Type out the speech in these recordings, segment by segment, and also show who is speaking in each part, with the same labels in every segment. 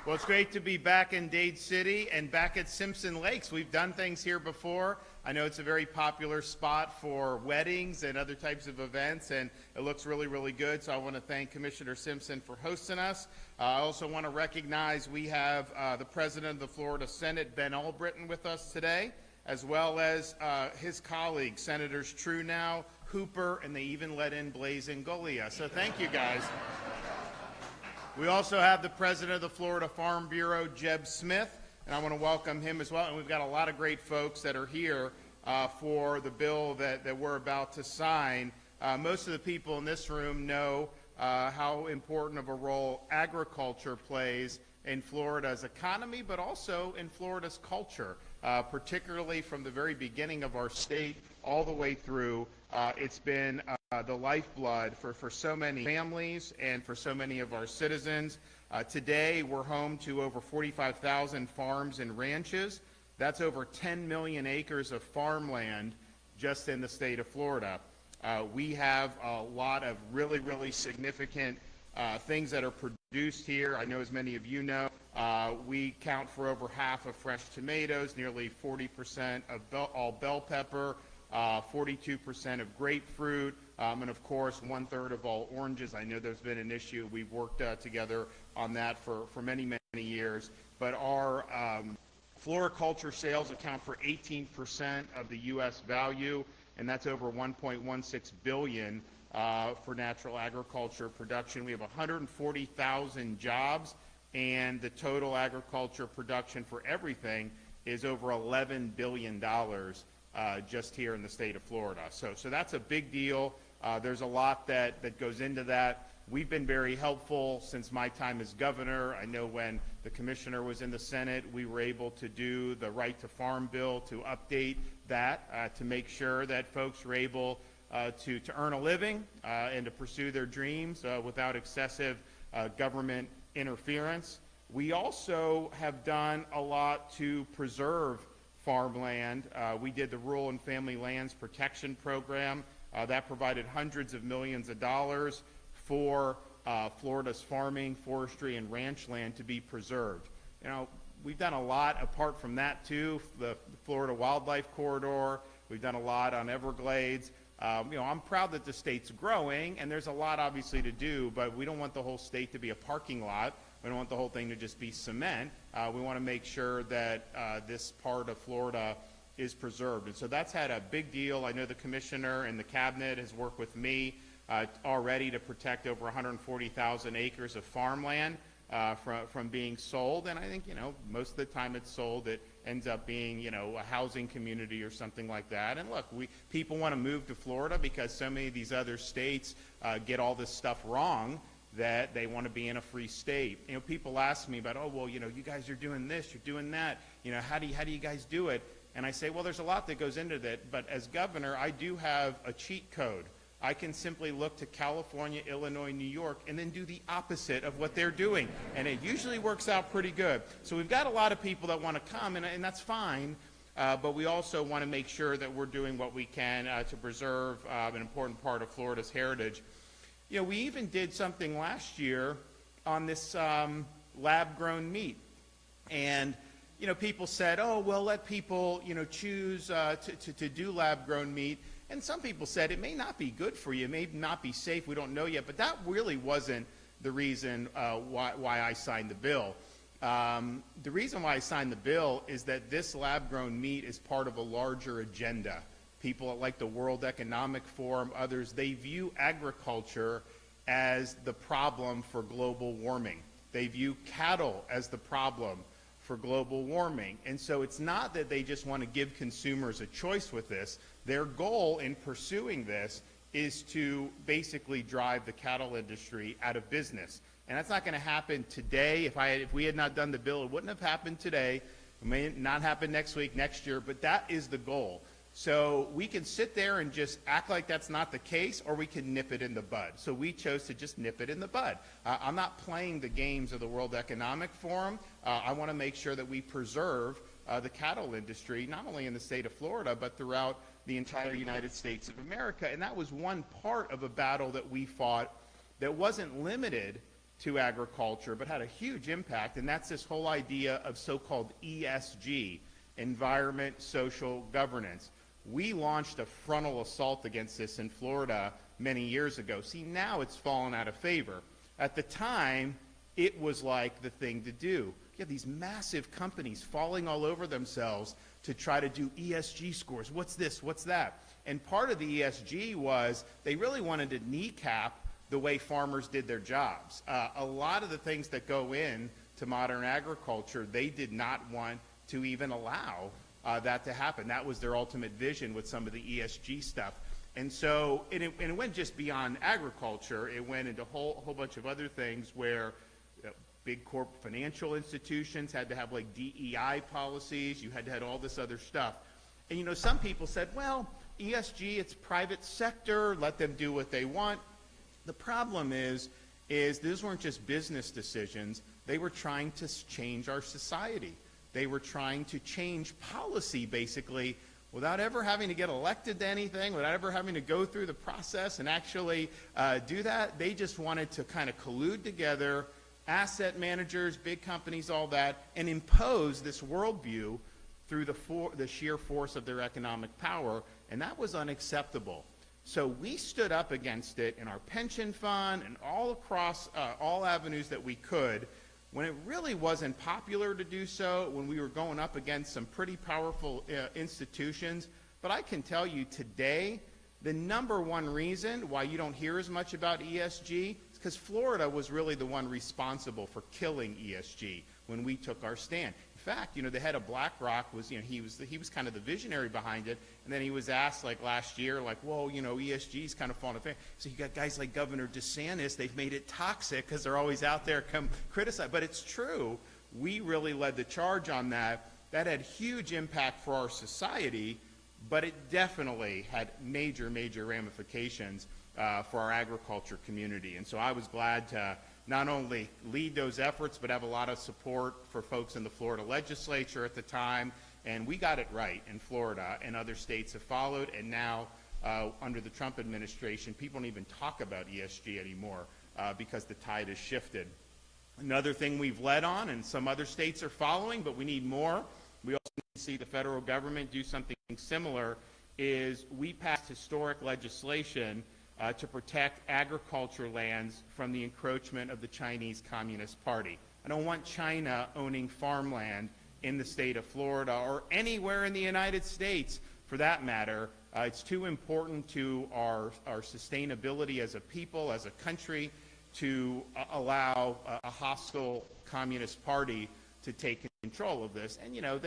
Speaker 1: Well, it's great to be back in Dade City and back at Simpson Lakes. We've done things here before. I know it's a very popular spot for weddings and other types of events, and it looks really, really good. So I want to thank Commissioner Simpson for hosting us. I also want to recognize we have the President of the Florida Senate, Ben Albritton, with us today, as well as his colleagues, Senators Truenow, Hooper, and they even let in Blaise Ingoglia. So thank you, guys. We also have the President of the Florida Farm Bureau, Jeb Smith, and I want to welcome him as well. And we've got a lot of great folks that are here for the bill that we're about to sign. Most of the people in this room know how important of a role agriculture plays in Florida's economy, but also in Florida's culture, particularly from the very beginning of our state all the way through. It's been the lifeblood for so many families and for so many of our citizens. Today, we're home to over 45,000 farms and ranches. That's over 10 million acres of farmland just in the state of Florida. We have a lot of really, really significant things that are produced here. I know, as many of you know, we count for over half of fresh tomatoes, nearly 40% of all bell pepper, 42% of grapefruit, and of course 1/3 of all oranges. I know there's been an issue. We've worked together on that for many, many years. But our floriculture sales account for 18% of the U.S. value, and that's over $1.16 billion for natural agriculture production. We have 140,000 jobs, and the total agriculture production for everything is over $11 billion. Just here in the state of Florida. So that's a big deal. There's a lot that goes into that. We've been very helpful since my time as governor. I know when the commissioner was in the Senate, we were able to do the Right to Farm bill to update that to make sure that folks were able to earn a living and to pursue their dreams without excessive government interference. We also have done a lot to preserve farmland. We did the Rural and Family Lands Protection Program. That provided hundreds of millions of dollars for Florida's farming, forestry, and ranch land to be preserved. You know, we've done a lot apart from that too. The Florida Wildlife Corridor. We've done a lot on Everglades. You know, I'm proud that the state's growing, and there's a lot obviously to do, but we don't want the whole state to be a parking lot. We don't want the whole thing to just be cement. We want to make sure that this part of Florida is preserved. And so that's had a big deal. I know the commissioner and the cabinet has worked with me already to protect over 140,000 acres of farmland from being sold. And I think, you know, most of the time it's sold, it ends up being, you know, a housing community or something like that. And look, people want to move to Florida because so many of these other states get all this stuff wrong, that they want to be in a free state. You know, people ask me about, oh, well, you know, you guys are doing this, you're doing that. You know, how do you guys do it? And I say, well, there's a lot that goes into that. But as governor, I do have a cheat code. I can simply look to California, Illinois, New York, and then do the opposite of what they're doing. And it usually works out pretty good. So we've got a lot of people that want to come, and that's fine. But we also want to make sure that we're doing what we can to preserve an important part of Florida's heritage. You know, we even did something last year on this lab-grown meat. And, you know, people said, oh, well, let people, you know, choose to do lab-grown meat. And some people said it may not be good for you, it may not be safe, we don't know yet. But that really wasn't the reason why I signed the bill. The reason why I signed the bill is that this lab-grown meat is part of a larger agenda. People like the World Economic Forum, others, they view agriculture as the problem for global warming. They view cattle as the problem for global warming. And so it's not that they just want to give consumers a choice with this. Their goal in pursuing this is to basically drive the cattle industry out of business. And that's not going to happen today. If we had not done the bill, it wouldn't have happened today. It may not happen next week, next year, but that is the goal. So we can sit there and just act like that's not the case, or we can nip it in the bud. So we chose to just nip it in the bud. I'm not playing the games of the World Economic Forum. I want to make sure that we preserve the cattle industry, not only in the state of Florida, but throughout the entire United States of America. And that was one part of a battle that we fought that wasn't limited to agriculture, but had a huge impact, and that's this whole idea of so-called ESG, environment, social governance. We launched a frontal assault against this in Florida many years ago. See, now it's fallen out of favor. At the time, it was like the thing to do. You have these massive companies falling all over themselves to try to do ESG scores. What's this? What's that? And part of the ESG was they really wanted to kneecap the way farmers did their jobs. A lot of the things that go in to modern agriculture, they did not want to even allow that to happen. That was their ultimate vision with some of the ESG stuff. And so it went just beyond agriculture. It went into a whole bunch of other things where big corporate financial institutions had to have like DEI policies. You had to have all this other stuff. And you know, some people said, well, ESG, it's private sector, let them do what they want. The problem is these weren't just business decisions. They were trying to change our society. They were trying to change policy, basically, without ever having to get elected to anything, without ever having to go through the process and actually do that. They just wanted to kind of collude together, asset managers, big companies, all that, and impose this worldview through the sheer force of their economic power, and that was unacceptable. So we stood up against it in our pension fund and all across all avenues that we could. When it really wasn't popular to do so, when we were going up against some pretty powerful institutions. But I can tell you today, the number one reason why you don't hear as much about ESG is because Florida was really the one responsible for killing ESG when we took our stand. In fact, you know, the head of BlackRock was, you know, he was kind of the visionary behind it, and then he was asked like last year, like, whoa, you know, ESG's kind of falling apart. So you got guys like Governor DeSantis, they've made it toxic because they're always out there come criticize. But it's true, we really led the charge on that. That had huge impact for our society, but it definitely had major, major ramifications for our agriculture community. And so I was glad to not only lead those efforts, but have a lot of support for folks in the Florida legislature at the time. And we got it right in Florida, and other states have followed. And now, under the Trump administration, people don't even talk about ESG anymore because the tide has shifted. Another thing we've led on, and some other states are following, but we need more. We also need to see the federal government do something similar, is we passed historic legislation to protect agriculture lands from the encroachment of the Chinese Communist Party. I don't want China owning farmland in the state of Florida or anywhere in the United States for that matter. It's too important to our sustainability as a people, as a country, to allow a hostile Communist Party to take control of this. And you know,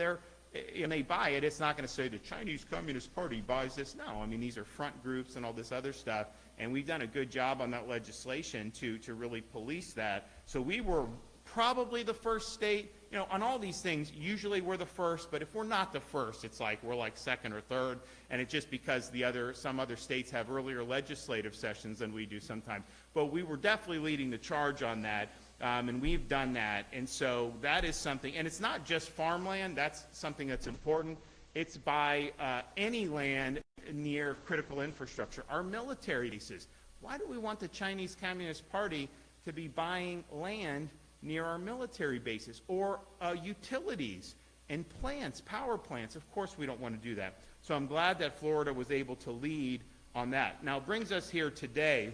Speaker 1: when they buy it, it's not going to say the Chinese Communist Party buys this. No, I mean, these are front groups and all this other stuff, and we've done a good job on that legislation to really police that. So we were probably the first state. You know, on all these things, usually we're the first, but if we're not the first, it's like we're like second or third, and it's just because some other states have earlier legislative sessions than we do sometimes. But we were definitely leading the charge on that. And we've done that, and so that is something, and it's not just farmland, that's something that's important. It's by any land near critical infrastructure. Our military bases. Why do we want the Chinese Communist Party to be buying land near our military bases? Or utilities and plants, power plants. Of course we don't want to do that. So I'm glad that Florida was able to lead on that. Now it brings us here today,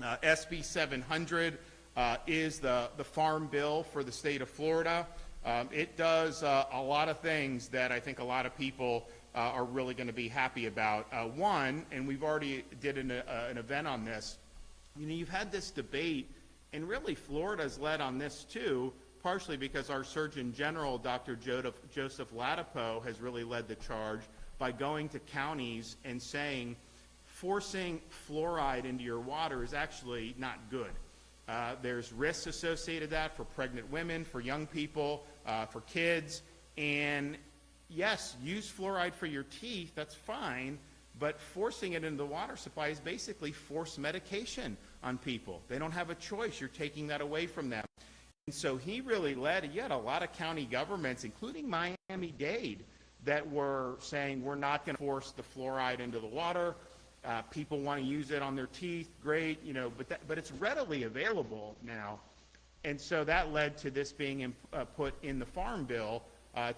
Speaker 1: SB 700. Is the farm bill for the state of Florida. It does a lot of things that I think a lot of people are really going to be happy about. One, and we've already did an event on this, you know, you've had this debate, and really Florida's led on this too, partially because our Surgeon General, Dr. Joseph Ladapo, has really led the charge by going to counties and saying forcing fluoride into your water is actually not good. There's risks associated with that for pregnant women, for young people, for kids. And yes, use fluoride for your teeth, that's fine, but forcing it into the water supply is basically forced medication on people. They don't have a choice. You're taking that away from them. And so he really led, you had a lot of county governments, including Miami-Dade, that were saying we're not going to force the fluoride into the water. People want to use it on their teeth, great, you know, but it's readily available now And so that led to this being put in the Farm Bill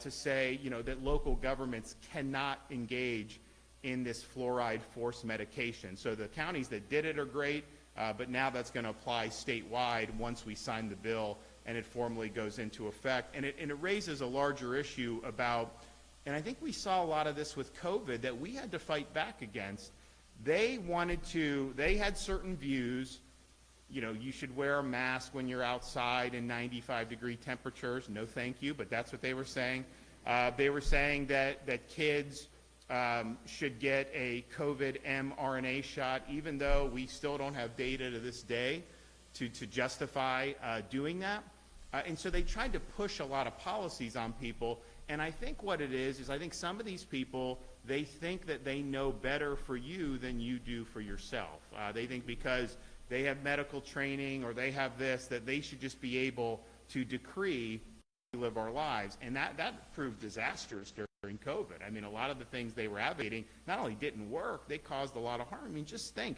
Speaker 1: to say, that local governments cannot engage in this fluoride forced medication. So the counties that did it are great, but now that's going to apply statewide once we sign the bill and it formally goes into effect. And it raises a larger issue about, and I think we saw a lot of this with COVID, that we had to fight back against. They had certain views. You should wear a mask when you're outside in 95-degree temperatures. No, thank you, but that's what they were saying. They were saying that kids should get a COVID mRNA shot, even though we still don't have data to this day to justify doing that. And so they tried to push a lot of policies on people. And I think what it is I think some of these people, they think that they know better for you than you do for yourself. They think because they have medical training or they have this, that they should just be able to decree how we live our lives. And that proved disastrous during COVID. I mean, a lot of the things they were advocating not only didn't work, they caused a lot of harm. I mean, just think,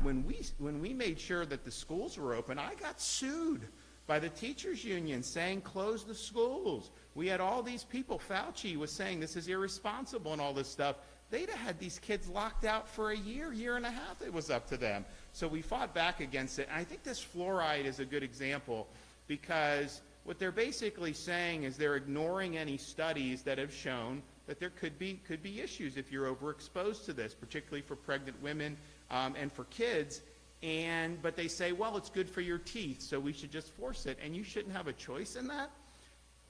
Speaker 1: when we made sure that the schools were open, I got sued by the teachers union saying close the schools. We had all these people, Fauci was saying this is irresponsible and all this stuff. They'd have had these kids locked out for a year and a half. It was up to them. So we fought back against it. And I think this fluoride is a good example, because what they're basically saying is they're ignoring any studies that have shown that there could be issues if you're overexposed to this, particularly for pregnant women and for kids. But they say, well, it's good for your teeth, so we should just force it. And you shouldn't have a choice in that.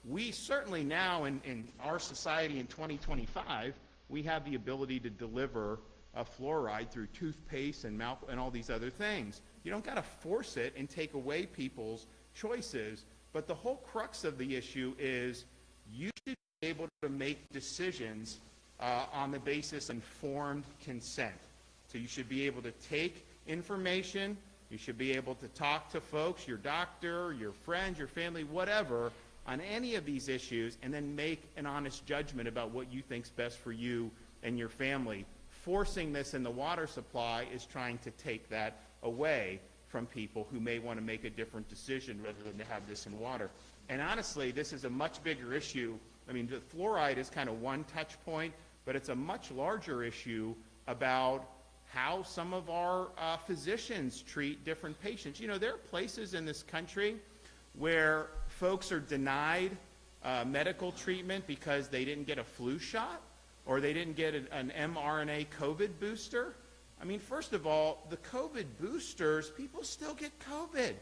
Speaker 1: We certainly now, in our society in 2025, we have the ability to deliver a fluoride through toothpaste and mouth and all these other things. You don't got to force it and take away people's choices. But the whole crux of the issue is you should be able to make decisions on the basis of informed consent. So you should be able to take information. You should be able to talk to folks, your doctor, your friends, your family, whatever, on any of these issues, and then make an honest judgment about what you think's best for you and your family. Forcing this in the water supply is trying to take that away from people who may want to make a different decision rather than to have this in water. And honestly, this is a much bigger issue. I mean, the fluoride is kind of one touch point, but it's a much larger issue about how some of our physicians treat different patients. There are places in this country where folks are denied medical treatment because they didn't get a flu shot or they didn't get an mRNA COVID booster. I mean, first of all, the COVID boosters, people still get COVID.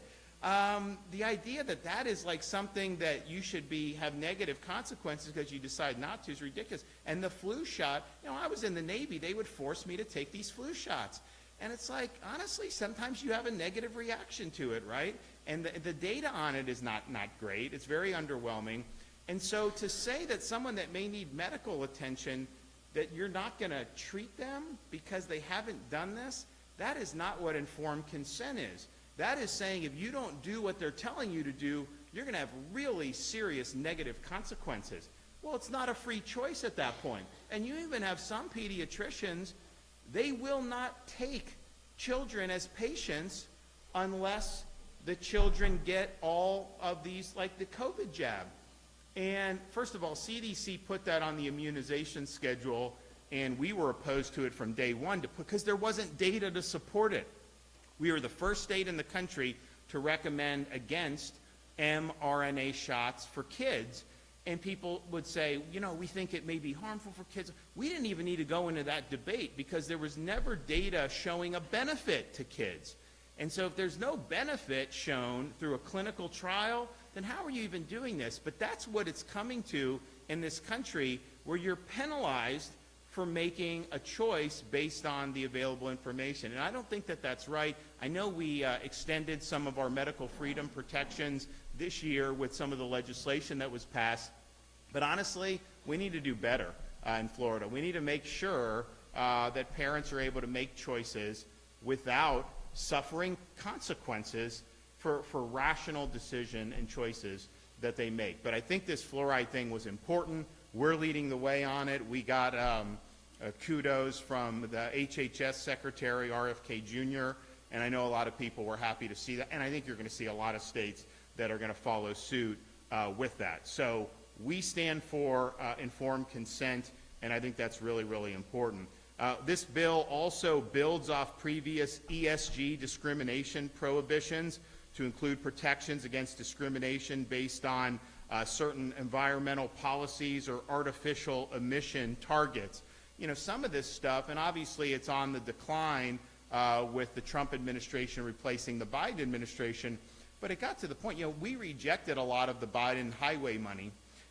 Speaker 1: The idea that is like something that you should have negative consequences because you decide not to is ridiculous. And the flu shot, I was in the Navy, they would force me to take these flu shots. And it's like, honestly, sometimes you have a negative reaction to it, right? And the data on it is not great. It's very underwhelming. And so to say that someone that may need medical attention, that you're not going to treat them because they haven't done this, that is not what informed consent is. That is saying if you don't do what they're telling you to do, you're going to have really serious negative consequences. Well, it's not a free choice at that point. And you even have some pediatricians, they will not take children as patients unless the children get all of these, like the COVID jab. And first of all, CDC put that on the immunization schedule, and we were opposed to it from day one because there wasn't data to support it. We were the first state in the country to recommend against mRNA shots for kids. And people would say, we think it may be harmful for kids. We didn't even need to go into that debate because there was never data showing a benefit to kids. And so if there's no benefit shown through a clinical trial, then how are you even doing this? But that's what it's coming to in this country, where you're penalized for making a choice based on the available information. And I don't think that that's right. I know we extended some of our medical freedom protections this year with some of the legislation that was passed. But honestly, we need to do better in Florida. We need to make sure that parents are able to make choices without suffering consequences for rational decision and choices that they make. But I think this fluoride thing was important. We're leading the way on it. We got kudos from the HHS Secretary, RFK Jr., and I know a lot of people were happy to see that. And I think you're going to see a lot of states that are going to follow suit with that. So we stand for informed consent, and I think that's really, really important. This bill also builds off previous ESG discrimination prohibitions to include protections against discrimination based on certain environmental policies or artificial emission targets. You know, some of this stuff, and obviously it's on the decline with the Trump administration replacing the Biden administration, but it got to the point, you know, we rejected a lot of the Biden highway money,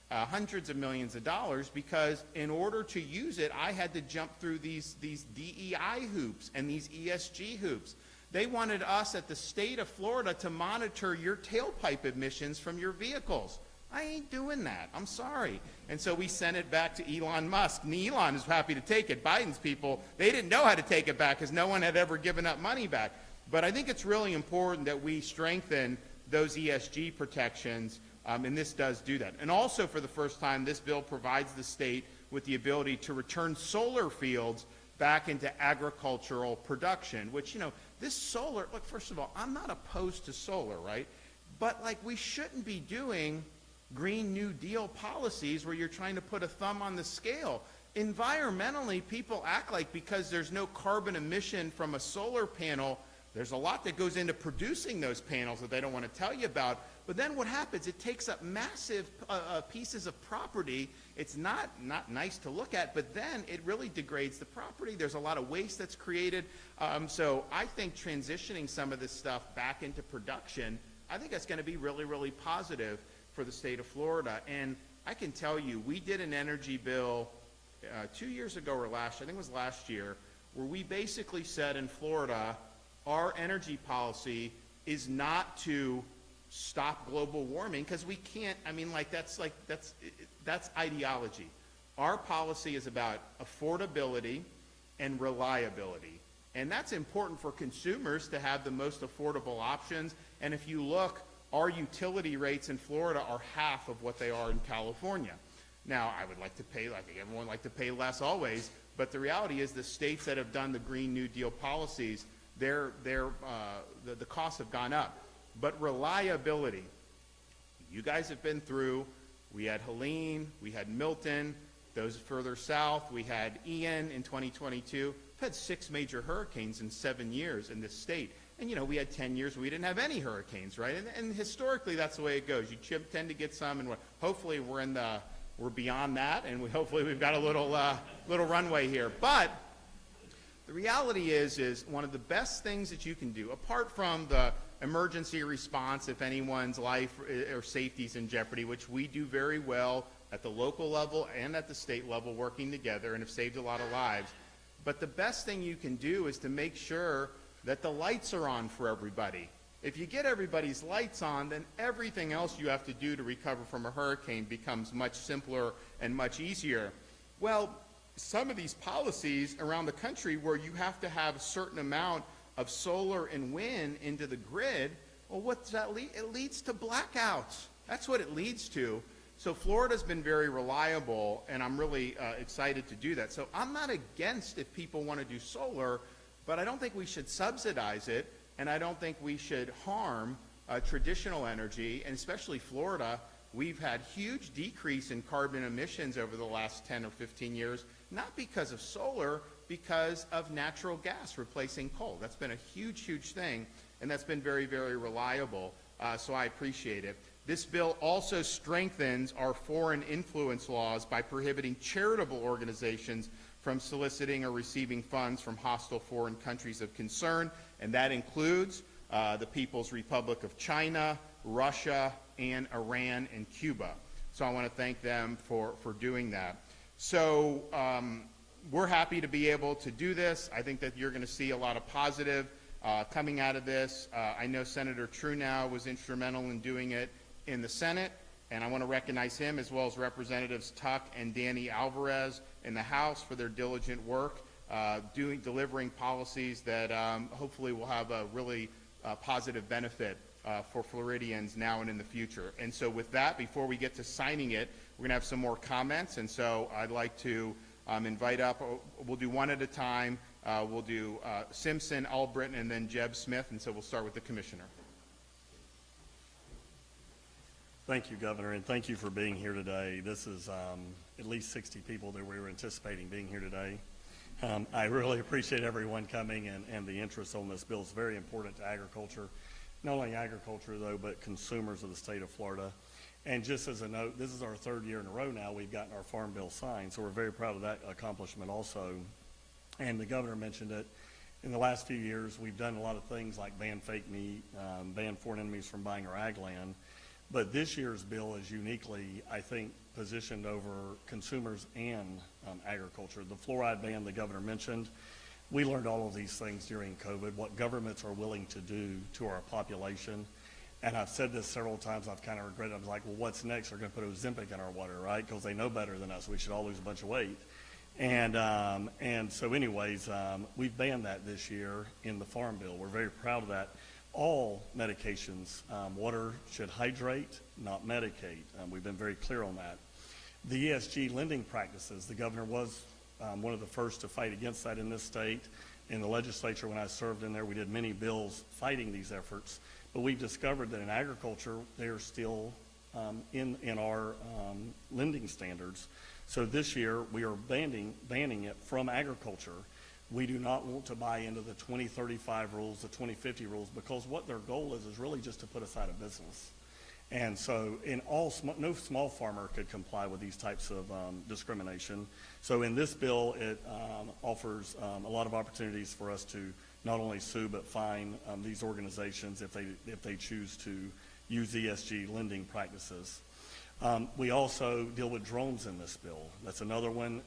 Speaker 1: hundreds of millions of dollars, because in order to use it, I had to jump through these DEI hoops and these ESG hoops. They wanted us at the state of Florida to monitor your tailpipe emissions from your vehicles. I ain't doing that. I'm sorry. And so we sent it back to Elon Musk. And Elon is happy to take it. Biden's people, they didn't know how to take it back because no one had ever given up money back. But I think it's really important that we strengthen those ESG protections, and this does do that. And also, for the first time, this bill provides the state with the ability to return solar fields back into agricultural production, which, you know, this solar, look, first of all, I'm not opposed to solar, right? But, like, we shouldn't be doing Green New Deal policies where you're trying to put a thumb on the scale. Environmentally, people act like because there's no carbon emission from a solar panel, there's a lot that goes into producing those panels that they don't want to tell you about. But then what happens? It takes up massive pieces of property. It's not nice to look at, but then it really degrades the property. There's a lot of waste that's created. So I think transitioning some of this stuff back into production, I think that's going to be really, really positive for the state of Florida. And I can tell you, we did an energy bill 2 years ago or I think it was last year, where we basically said in Florida, our energy policy is not to stop global warming, because we can't, I mean, that's ideology. Our policy is about affordability and reliability. And that's important for consumers to have the most affordable options. And if you look, our utility rates in Florida are half of what they are in California. Now, I would like to pay, I think everyone would like to pay less always, but the reality is the states that have done the Green New Deal policies, the costs have gone up. But reliability, you guys have been through, we had Helene, we had Milton, those further south, we had Ian in 2022. We've had 6 major hurricanes in 7 years in this state. And, you know, we had 10 years where we didn't have any hurricanes, right? And historically, that's the way it goes. You tend to get some, and hopefully we're beyond that, and hopefully we've got a little runway here. But the reality is one of the best things that you can do, apart from the emergency response if anyone's life or safety is in jeopardy, which we do very well at the local level and at the state level, working together, and have saved a lot of lives. But the best thing you can do is to make sure that the lights are on for everybody. If you get everybody's lights on, then everything else you have to do to recover from a hurricane becomes much simpler and much easier. Well, some of these policies around the country where you have to have a certain amount of solar and wind into the grid, well, what's that lead? It leads to blackouts. That's what it leads to. So Florida's been very reliable, and I'm really excited to do that. So I'm not against if people want to do solar, but I don't think we should subsidize it, and I don't think we should harm traditional energy, and especially Florida. We've had huge decrease in carbon emissions over the last 10 or 15 years, not because of solar, because of natural gas replacing coal. That's been a huge, huge thing, and that's been very, very reliable, so I appreciate it. This bill also strengthens our foreign influence laws by prohibiting charitable organizations from soliciting or receiving funds from hostile foreign countries of concern, and that includes the People's Republic of China, Russia, and Iran and Cuba. So I want to thank them for doing that. So we're happy to be able to do this. I think that you're going to see a lot of positive coming out of this. I know Senator Truenow was instrumental in doing it in the Senate, and I want to recognize him as well as Representatives Tuck and Danny Alvarez in the House for their diligent work, delivering policies that hopefully will have a really positive benefit for Floridians now and in the future. And so with that, before we get to signing it, we're going to have some more comments, and so I'd like to invite up, we'll do one at a time. We'll do Simpson, Albritton, and then Jeb Smith, and so we'll start with the Commissioner.
Speaker 2: Thank you, Governor, and thank you for being here today. This is at least 60 people that we were anticipating being here today. I really appreciate everyone coming and the interest on this bill. It's very important to agriculture. Not only agriculture, though, but consumers of the state of Florida. And just as a note, this is our third year in a row now we've gotten our Farm Bill signed, so we're very proud of that accomplishment also. And the governor mentioned it. In the last few years, we've done a lot of things like ban fake meat, ban foreign enemies from buying our ag land. But this year's bill is uniquely, I think, positioned over consumers and agriculture. The fluoride ban the governor mentioned, we learned all of these things during COVID, what governments are willing to do to our population. And I've said this several times, I've kind of regretted it. I was like, well, what's next? They're going to put Ozempic in our water, right? Because they know better than us. We should all lose a bunch of weight. And so anyways, we've banned that this year in the Farm Bill. We're very proud of that. All medications, water should hydrate, not medicate. We've been very clear on that. The ESG lending practices, the governor was one of the first to fight against that in this state. In the legislature, when I served in there, we did many bills fighting these efforts. But we've discovered that in agriculture, they're still in our lending standards. So this year, we are banning it from agriculture. We do not want to buy into the 2035 rules, the 2050 rules, because what their goal is really just to put us out of business. And so no small farmer could comply with these types of discrimination. So in this bill, it offers a lot of opportunities for us to not only sue but fine these organizations if they choose to use ESG lending practices. We also deal with drones in this bill. That's another one.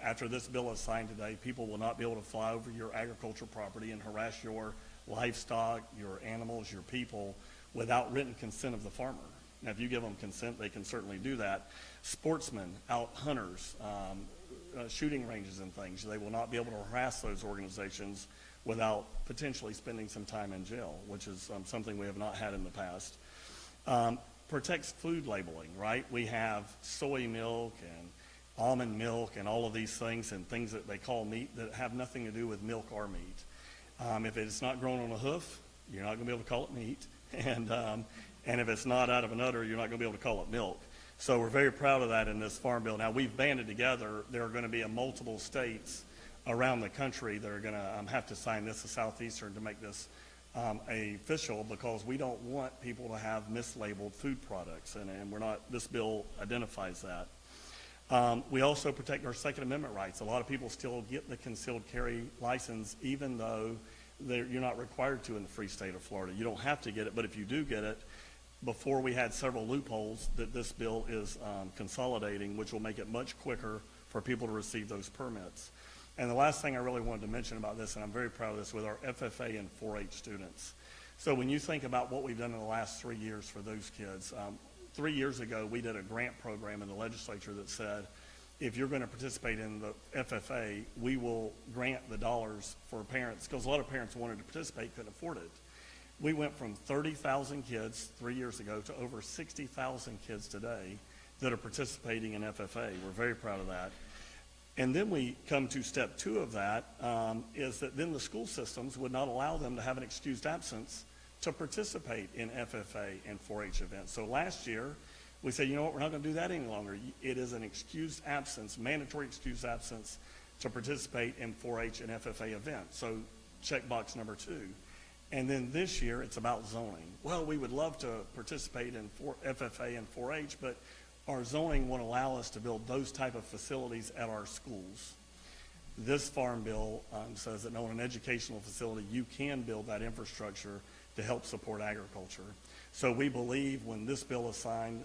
Speaker 2: After this bill is signed today, people will not be able to fly over your agricultural property and harass your livestock, your animals, your people without written consent of the farmer. Now, if you give them consent, they can certainly do that. Sportsmen, hunters, shooting ranges and things, they will not be able to harass those organizations without potentially spending some time in jail, which is something we have not had in the past. Protects food labeling, right? We have soy milk and almond milk and all of these things and things that they call meat that have nothing to do with milk or meat. If it's not grown on a hoof, you're not going to be able to call it meat. And if it's not out of an udder, you're not going to be able to call it milk. So we're very proud of that in this Farm Bill. Now, we've banded together. There are going to be multiple states around the country that are going to have to sign this, the Southeastern, to make this official, because we don't want people to have mislabeled food products, and we're not. This bill identifies that. We also protect our Second Amendment rights. A lot of people still get the concealed carry license, even though you're not required to in the free state of Florida. You don't have to get it, but if you do get it, before we had several loopholes that this bill is consolidating, which will make it much quicker for people to receive those permits. And the last thing I really wanted to mention about this, and I'm very proud of this, with our FFA and 4-H students. So when you think about what we've done in the last 3 years for those kids, 3 years ago we did a grant program in the legislature that said, if you're going to participate in the FFA, we will grant the dollars for parents, because a lot of parents wanted to participate, couldn't afford it. We went from 30,000 kids 3 years ago to over 60,000 kids today that are participating in FFA. We're very proud of that. And then we come to step 2 of that, is that then the school systems would not allow them to have an excused absence to participate in FFA and 4-H events. So last year, we said, you know what, we're not going to do that any longer. It is an excused absence, mandatory excused absence to participate in 4-H and FFA events. So checkbox number 2. And then this year, it's about zoning. Well, we would love to participate in FFA and 4-H, but our zoning won't allow us to build those type of facilities at our schools. This Farm Bill says that no, in an educational facility, you can build that infrastructure to help support agriculture. So we believe when this bill is signed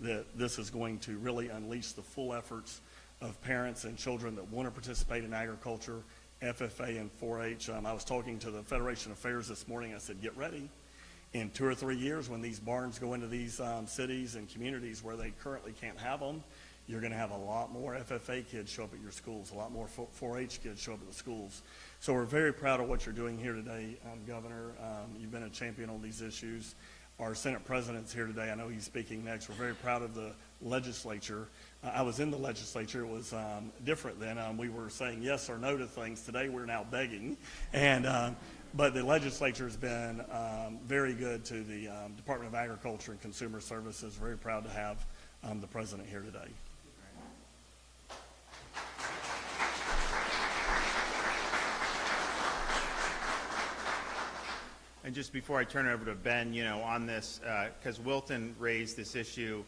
Speaker 2: that this is going to really unleash the full efforts of parents and children that want to participate in agriculture, FFA and 4-H. I was talking to the Federation of Fairs this morning. I said, get ready. In 2 or 3 years, when these barns go into these cities and communities where they currently can't have them, you're going to have a lot more FFA kids show up at your schools, a lot more 4-H kids show up at the schools. So we're very proud of what you're doing here today, Governor. You've been a champion on these issues. Our Senate President's here today. I know he's speaking next. We're very proud of the legislature. I was in the legislature. It was different then. We were saying yes or no to things. Today we're now begging. And But the legislature has been very good to the Department of Agriculture and Consumer Services. Very proud to have the president here today.
Speaker 1: And just before I turn it over to Ben, you know, on this, because Wilton raised this issue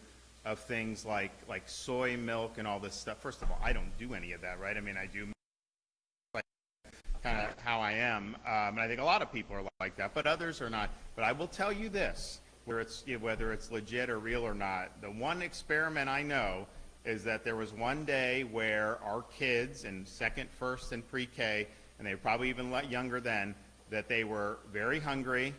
Speaker 1: of things like soy milk and all this stuff. First of all, I don't do any of that, right? I mean, I do like kind of how I am, and I think a lot of people are like that, but others are not. But I will tell you this, whether it's legit or real or not, the one experiment I know is that there was one day where our kids in second, first, and pre-K, and they were probably even a lot younger then, that they were very hungry,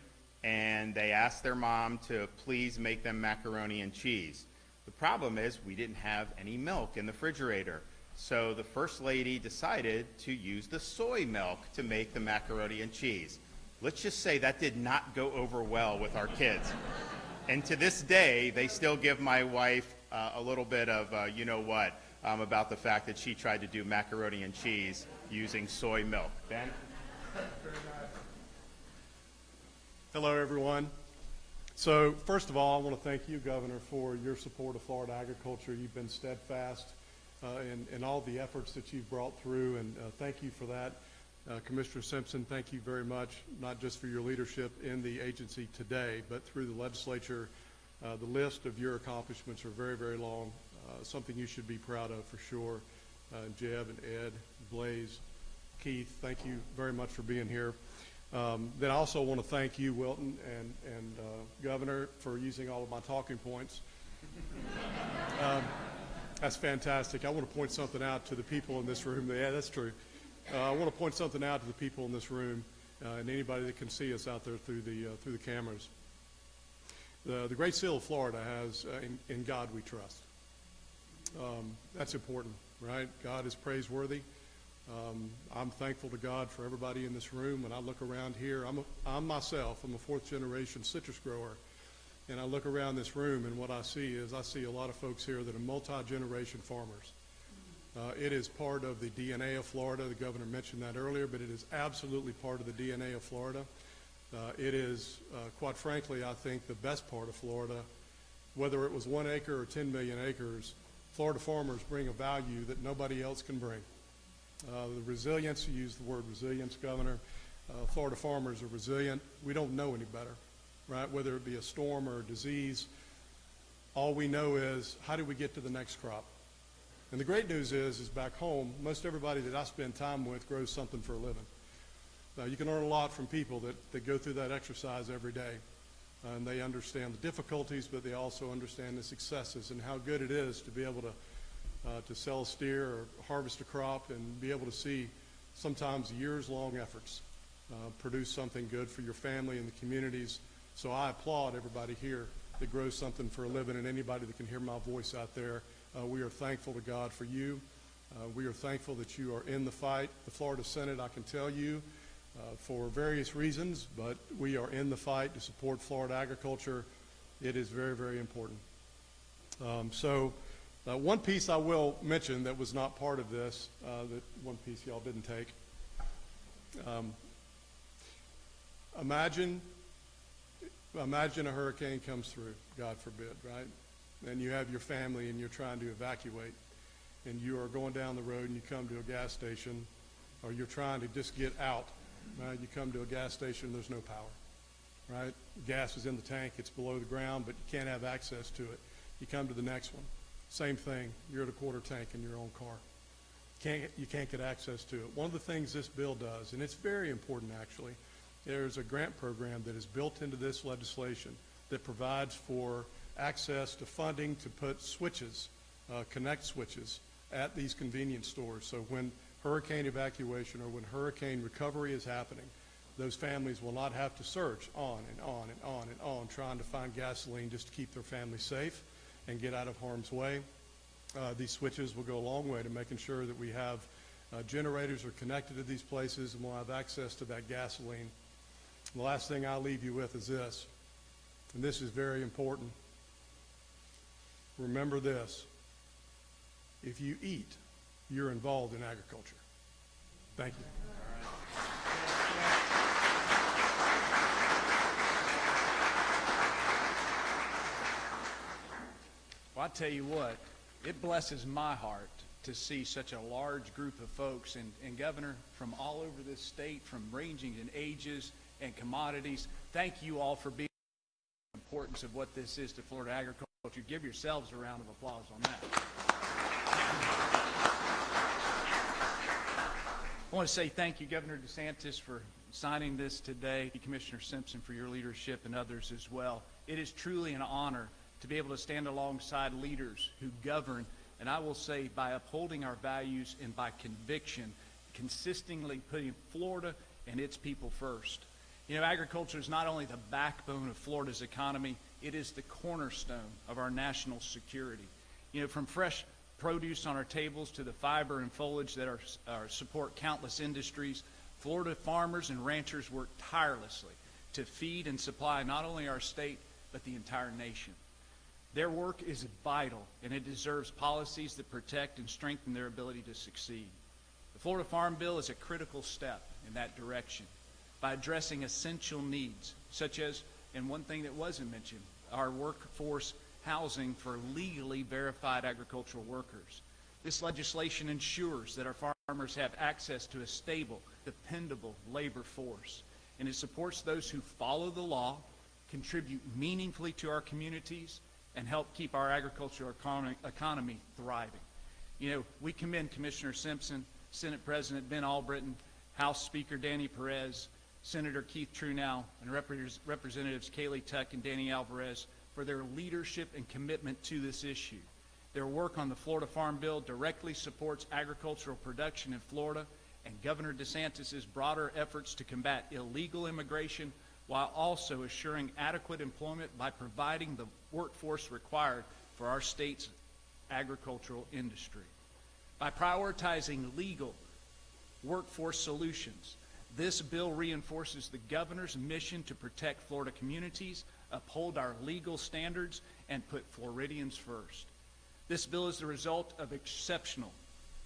Speaker 1: and they asked their mom to please make them macaroni and cheese. The problem is we didn't have any milk in the refrigerator. So the First Lady decided to use the soy milk to make the macaroni and cheese. Let's just say that did not go over well with our kids. And to this day, they still give my wife a little bit of, you know what, about the fact that she tried to do macaroni and cheese using soy milk. Ben?
Speaker 3: Hello, everyone. So, first of all, I want to thank you, Governor, for your support of Florida agriculture. You've been steadfast in all the efforts that you've brought through, and thank you for that. Commissioner Simpson, thank you very much, not just for your leadership in the agency today, but through the legislature. The list of your accomplishments are very, very long, something you should be proud of for sure. Jeb and Ed, Blaze, Keith, thank you very much for being here. Then I also want to thank you, Wilton, and Governor, for using all of my talking points. That's fantastic. I want to point something out to the people in this room. Yeah, that's true. I want to point something out to the people in this room and anybody that can see us out there through the cameras. The Great Seal of Florida has in God we trust. That's important, right? God is praiseworthy. I'm thankful to God for everybody in this room. When I look around here, I'm myself, I'm a fourth generation citrus grower, and I look around this room and what I see is I see a lot of folks here that are multi-generation farmers. It is part of the DNA of Florida. The governor mentioned that earlier, but it is absolutely part of the DNA of Florida. It is, quite frankly, I think the best part of Florida. Whether it was 1 acre or 10 million acres, Florida farmers bring a value that nobody else can bring. The resilience, you used the word resilience, Governor. Florida farmers are resilient. We don't know any better, right? Whether it be a storm or a disease, all we know is how do we get to the next crop? And the great news is back home, most everybody that I spend time with grows something for a living. You can learn a lot from people that go through that exercise every day. And they understand the difficulties, but they also understand the successes and how good it is to be able to sell a steer or harvest a crop and be able to see sometimes years-long efforts produce something good for your family and the communities. So I applaud everybody here that grows something for a living and anybody that can hear my voice out there. We are thankful to God for you. We are thankful that you are in the fight. The Florida Senate, I can tell you, for various reasons, but we are in the fight to support Florida agriculture. It is very, very important. One piece I will mention that was not part of this, that one piece y'all didn't take. Imagine a hurricane comes through, God forbid, right? And you have your family and you're trying to evacuate, and you are going down the road and you come to a gas station, or you're trying to just get out. Right? You come to a gas station, there's no power, right? Gas is in the tank, it's below the ground, but you can't have access to it. You come to the next one. Same thing, you're at a quarter tank in your own car. You can't get access to it. One of the things this bill does, and it's very important actually, there's a grant program that is built into this legislation that provides for access to funding to put switches, connect switches at these convenience stores. So when hurricane evacuation or when hurricane recovery is happening, those families will not have to search on and on and on and on trying to find gasoline just to keep their family safe and get out of harm's way. These switches will go a long way to making sure that we have generators are connected to these places and we'll have access to that gasoline. The last thing I'll leave you with is this, and this is very important. Remember this: if you eat, you're involved in agriculture. Thank you.
Speaker 4: Well, I tell you what, it blesses my heart to see such a large group of folks and Governor, from all over this state, from ranging in ages and commodities. Thank you all for being the importance of what this is to Florida agriculture. Give yourselves a round of applause on that. I want to say thank you, Governor DeSantis, for signing this today, Commissioner Simpson for your leadership, and others as well. It is truly an honor to be able to stand alongside leaders who govern, and I will say by upholding our values and by conviction, consistently putting Florida and its people first. You know, agriculture is not only the backbone of Florida's economy, it is the cornerstone of our national security. You know, from fresh produce on our tables to the fiber and foliage that support countless industries, Florida farmers and ranchers work tirelessly to feed and supply not only our state, but the entire nation. Their work is vital, and it deserves policies that protect and strengthen their ability to succeed. The Florida Farm Bill is a critical step in that direction by addressing essential needs, such as, and one thing that wasn't mentioned, our workforce housing for legally verified agricultural workers. This legislation ensures that our farmers have access to a stable, dependable labor force, and it supports those who follow the law, contribute meaningfully to our communities, and help keep our agricultural economy thriving. You know, we commend Commissioner Simpson, Senate President Ben Albritton, House Speaker Danny Perez, Senator Keith Truenow, and Representatives Kaylee Tuck and Danny Alvarez for their leadership and commitment to this issue. Their work on the Florida Farm Bill directly supports agricultural production in Florida and Governor DeSantis' broader efforts to combat illegal immigration while also assuring adequate employment by providing the workforce required for our state's agricultural industry. By prioritizing legal workforce solutions, this bill reinforces the governor's mission to protect Florida communities, uphold our legal standards, and put Floridians first. This bill is the result of exceptional,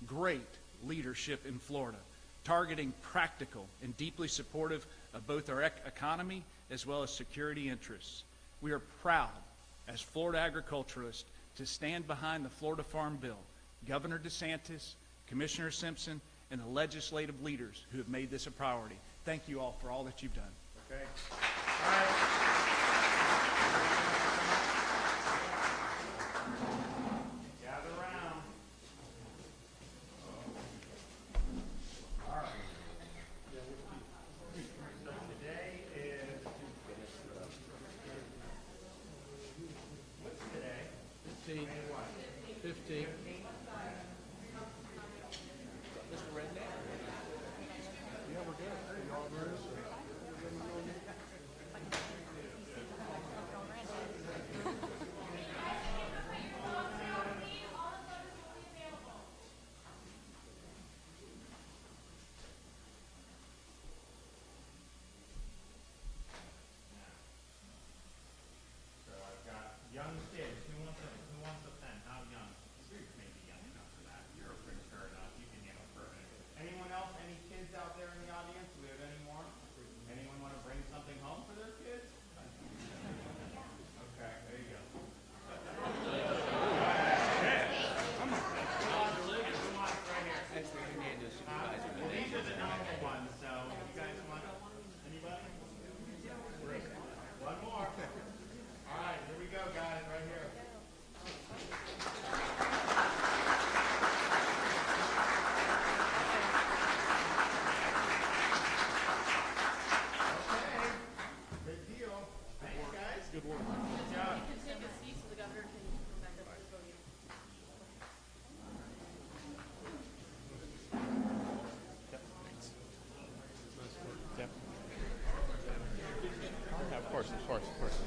Speaker 4: great leadership in Florida, targeting practical and deeply supportive of both our economy as well as security interests. We are proud, as Florida agriculturalists, to stand behind the Florida Farm Bill, Governor DeSantis, Commissioner Simpson, and the legislative leaders who have made this a priority. Thank you all for all that you've done.
Speaker 1: Okay. All right. Gather around. All right. So today is, what's today?
Speaker 5: 15. 15.
Speaker 1: So I've got young kids. Who wants a pen? How young? You're maybe young enough for that. You're mature enough. You can handle permanent. Anyone else? Any kids out there in the audience? Do we have any more? Anyone want to bring something home for their kids? Okay, there you go. Come on. Right here. Well, these are the normal ones, so you guys want anybody? One more. All right, here we go, guys, right here. Okay, good deal. Thanks, guys. Good work. Good job.
Speaker 6: You can take a seat so the governor can come back up to the podium.
Speaker 5: Of course, of course, of course.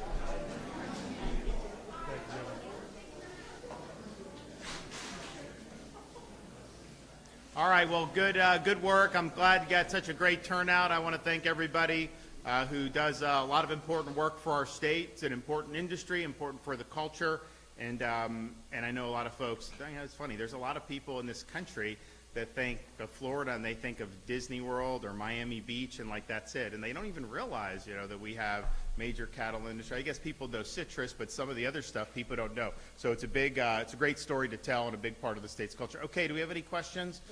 Speaker 1: All right, well, good work. I'm glad you got such a great turnout. I want to thank everybody who does a lot of important work for our state. It's an important industry, important for the culture, and I know a lot of folks. You know, it's funny. There's a lot of people in this country that think of Florida and they think of Disney World or Miami Beach and like that's it, and they don't even realize, you know, that we have major cattle industry. I guess people know citrus, but some of the other stuff people don't know. So it's a big, it's a great story to tell and a big part of the state's culture. Okay, do we have any questions?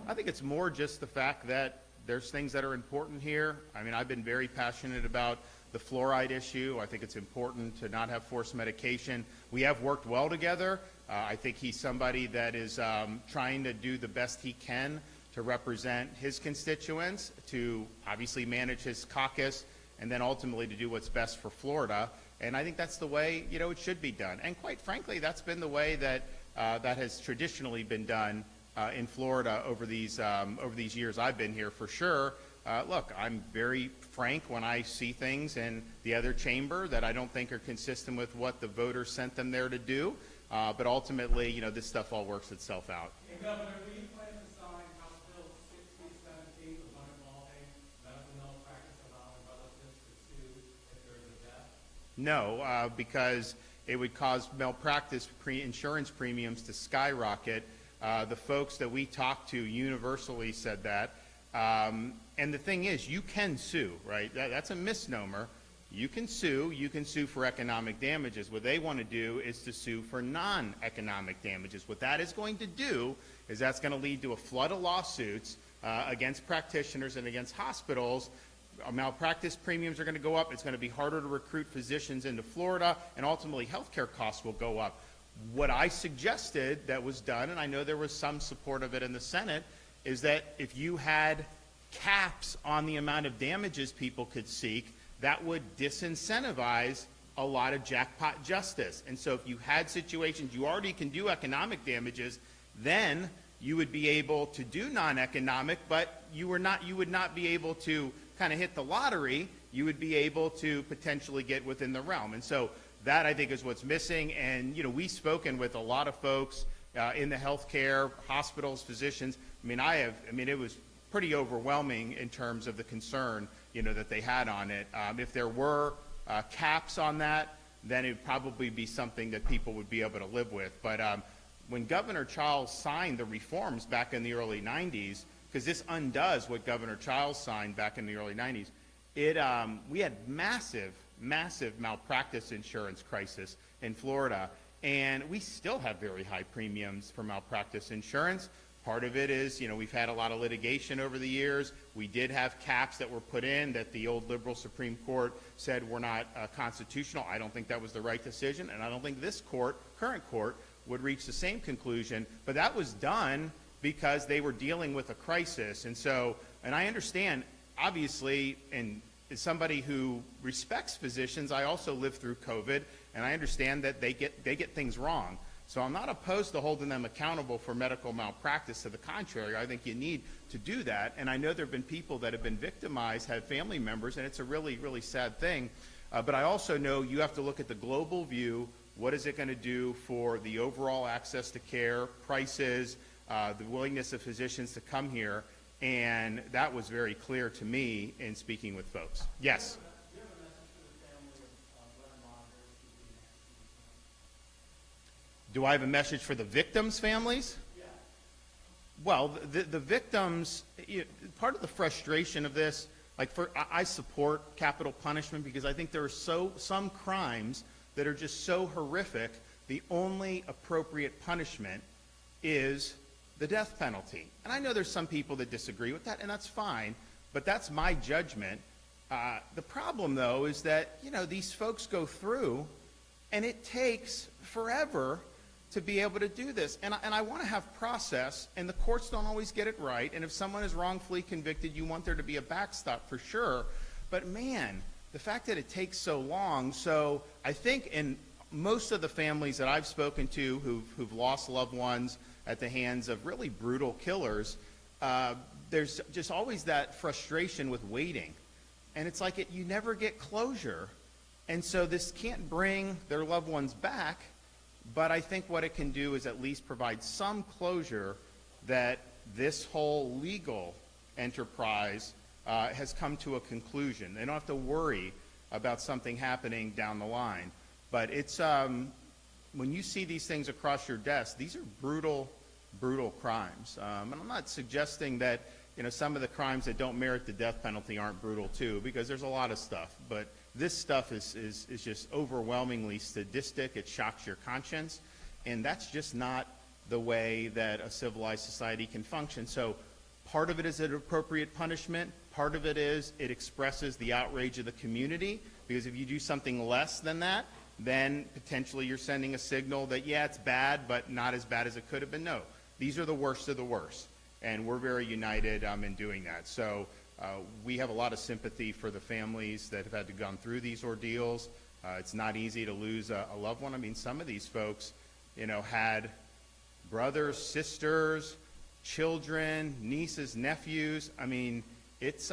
Speaker 1: I think it's more just the fact that there's things that are important here. I mean, I've been very passionate about the fluoride issue. I think it's important to not have forced medication. We have worked well together. I think he's somebody that is trying to do the best he can to represent his constituents, to obviously manage his caucus, and then ultimately to do what's best for Florida. And I think that's the way, you know, it should be done. And quite frankly, that's been the way that that has traditionally been done in Florida over these years I've been here, for sure. Look, I'm very frank when I see things in the other chamber that I don't think are consistent with what the voters sent them there to do. But ultimately, you know, this stuff all works itself out.
Speaker 7: Hey, Governor, do you plan to sign House Bill 6017, the one involving medical malpractice allowing relatives to sue if there's a death?
Speaker 1: No, because it would cause malpractice insurance premiums to skyrocket. The folks that we talked to universally said that. And the thing is, you can sue, right? That's a misnomer. You can sue for economic damages. What they want to do is to sue for non-economic damages. What that is going to do is that's going to lead to a flood of lawsuits against practitioners and against hospitals. Malpractice premiums are going to go up. It's going to be harder to recruit physicians into Florida, and ultimately healthcare costs will go up. What I suggested that was done, and I know there was some support of it in the Senate, is that if you had caps on the amount of damages people could seek, that would disincentivize a lot of jackpot justice. And so if you had situations, you already can do economic damages, then you would be able to do non-economic, but you would not be able to kind of hit the lottery. You would be able to potentially get within the realm. And so that, I think, is what's missing. And, you know, we've spoken with a lot of folks in the healthcare, hospitals, physicians. I mean, it was pretty overwhelming in terms of the concern, you know, that they had on it. If there were caps on that, then it would probably be something that people would be able to live with. But when Governor Charles signed the reforms back in the early 90s, because this undoes what Governor Charles signed back in the early 90s, we had massive malpractice insurance crisis in Florida, and we still have very high premiums for malpractice insurance. Part of it is, you know, we've had a lot of litigation over the years. We did have caps that were put in that the old liberal Supreme Court said were not constitutional. I don't think that was the right decision, and I don't think this court, current court, would reach the same conclusion. But that was done because they were dealing with a crisis. And so, and I understand, obviously, and as somebody who respects physicians, I also lived through COVID, and I understand that they get things wrong. So I'm not opposed to holding them accountable for medical malpractice. To the contrary, I think you need to do that. And I know there have been people that have been victimized, have family members, and it's a really, really sad thing. But I also know you have to look at the global view. What is it going to do for the overall access to care, prices, the willingness of physicians to come here? And that was very clear to me in speaking with folks. Yes? Do I have a message for the victims' families? Yeah. Well, the victims, part of the frustration of this, like I support capital punishment because I think there are some crimes that are just so horrific, the only appropriate punishment is the death penalty. And I know there's some people that disagree with that, and that's fine, but that's my judgment. The problem, though, is that, you know, these folks go through, and it takes forever to be able to do this. And I want to have process, and the courts don't always get it right. And if someone is wrongfully convicted, you want there to be a backstop for sure. But man, the fact that it takes so long, so I think in most of the families that I've spoken to who've lost loved ones at the hands of really brutal killers, there's just always that frustration with waiting. And it's like you never get closure. And so this can't bring their loved ones back. But I think what it can do is at least provide some closure that this whole legal enterprise has come to a conclusion. They don't have to worry about something happening down the line. But it's, when you see these things across your desk, these are brutal, brutal crimes. And I'm not suggesting that, some of the crimes that don't merit the death penalty aren't brutal too, because there's a lot of stuff. But this stuff is just overwhelmingly sadistic. It shocks your conscience. And that's just not the way that a civilized society can function. So part of it is an appropriate punishment. Part of it is it expresses the outrage of the community, because if you do something less than that, then potentially you're sending a signal that, yeah, it's bad, but not as bad as it could have been. No, these are the worst of the worst, and we're very united in doing that. So we have a lot of sympathy for the families that have had to gone through these ordeals. It's not easy to lose a loved one. I mean, some of these folks, had brothers, sisters, children, nieces, nephews. I mean, it's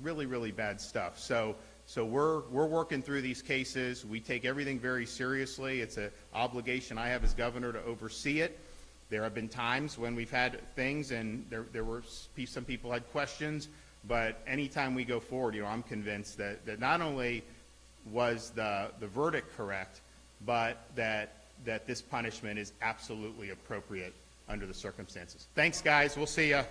Speaker 1: really, really bad stuff. So we're working through these cases. We take everything very seriously. It's an obligation I have as governor to oversee it. There have been times when we've had things and there were some people had questions, but anytime we go forward, I'm convinced that not only was the verdict correct, but that this punishment is absolutely appropriate under the circumstances. Thanks, guys. We'll see you.